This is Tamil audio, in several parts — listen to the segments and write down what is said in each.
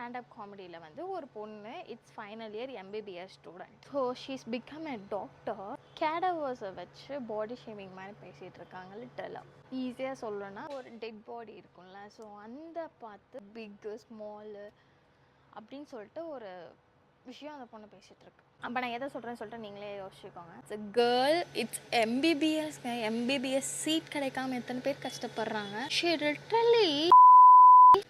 ஸ்டாண்டப் காமெடியில் வந்து ஒரு பொண்ணு it's final year MBBS student. So she's become a doctor. கேடவர்ஸை வச்சு பாடி ஷேமிங் மாதிரி பேசிகிட்டு இருக்காங்க. லிட்டரலாக ஈஸியாக சொல்லணும்னா ஒரு டெட் பாடி இருக்கும்ல, ஸோ அந்த பார்த்து பிக்கு ஸ்மாலு அப்படின்னு சொல்லிட்டு ஒரு விஷயம் அந்த பொண்ணு பேசிகிட்டு இருக்கு. அப்போ நான் எதை சொல்கிறேன்னு சொல்லிட்டு நீங்களே யோசிச்சுக்கோங்க. It's girl, it's MBBS seat கிடைக்காம எத்தனை பேர் கஷ்டப்படுறாங்க. ஷி லிட்டரலி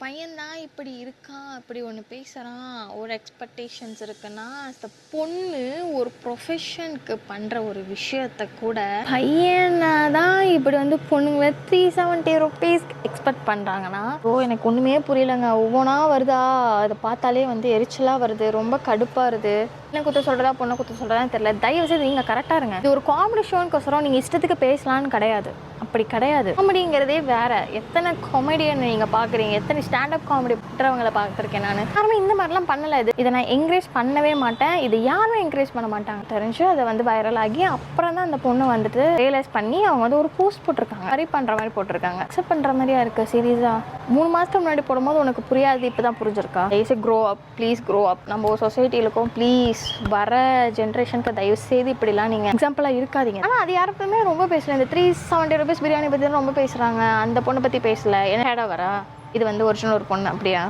பையன்தான் இப்படி இருக்கான், அப்படி ஒன்று பேசுகிறான், ஒரு எக்ஸ்பெக்டேஷன்ஸ் இருக்குன்னா அந்த பொண்ணு ஒரு ப்ரொஃபஷனுக்கு பண்ணுற ஒரு விஷயத்த கூட பையனை தான் இப்படி வந்து பொண்ணுங்களை 370 rupees எக்ஸ்பெக்ட் பண்ணுறாங்கன்னா, எனக்கு ஒன்றுமே புரியலைங்க. ஒவ்வொன்றா வருதா, அதை பார்த்தாலே வந்து எரிச்சலாக வருது, ரொம்ப கடுப்பாக வருது. என்ன குத்த சொல்கிறதா பொண்ணை குத்த சொல்கிறதான்னு தெரியல. தயவு செய்து நீங்கள் கரெக்டாக இருங்க. இது ஒரு காமெடி ஷோனுக்கோசரம் நீங்கள் இஷ்டத்துக்கு பேசலான்னு கிடையாது, அப்படி கிடையாது. காமெடிங்கிறதே வேற. எத்தனை காமெடியன் நீங்கள் பார்க்குறீங்க, எத்தனை ஸ்டாண்டப் காமெடி பண்ணுறவங்களை பார்த்துருக்கேன் நான். யாருமே இந்த மாதிரிலாம் பண்ணலை. இதை நான் என்கரேஜ் பண்ணவே மாட்டேன். இதை யாருமே என்கரேஜ் பண்ண மாட்டாங்க. தெரிஞ்சு அதை வந்து வைரல் ஆகி அப்புறம் தான் அந்த பொண்ணு வந்துட்டு ரியலைஸ் பண்ணி அவங்க வந்து ஒரு போஸ்ட் போட்டிருக்காங்க, சரி பண்ணுற மாதிரி போட்டிருக்காங்க. அக்செப்ட் பண்ணுற மாதிரியா இருக்குது. சீரியஸாக 3 மாதத்துக்கு முன்னாடி போடும்போது உனக்கு புரியாது, இப்போ தான் புரிஞ்சிருக்கா? தயவுசே grow up, please grow up. நம்ம சொசைட்டியில் இருக்கோம், ப்ளீஸ் வர ஜென்ரேஷனுக்கு தயவு செய்து இப்படிலாம் நீங்கள் எக்ஸாம்பிளாக இருக்காதீங்க. ஆனால் அது யாருக்குமே ரொம்ப பேசல. இந்த 370 rupees பிரியாணி பற்றி தான் ரொம்ப பேசுகிறாங்க. அந்த பொண்ணை பற்றி பேசலை. என்ன ஹேடா வரா? இது வந்து ஒரிஜினல் ஒரு பொண்ணு அப்படியா?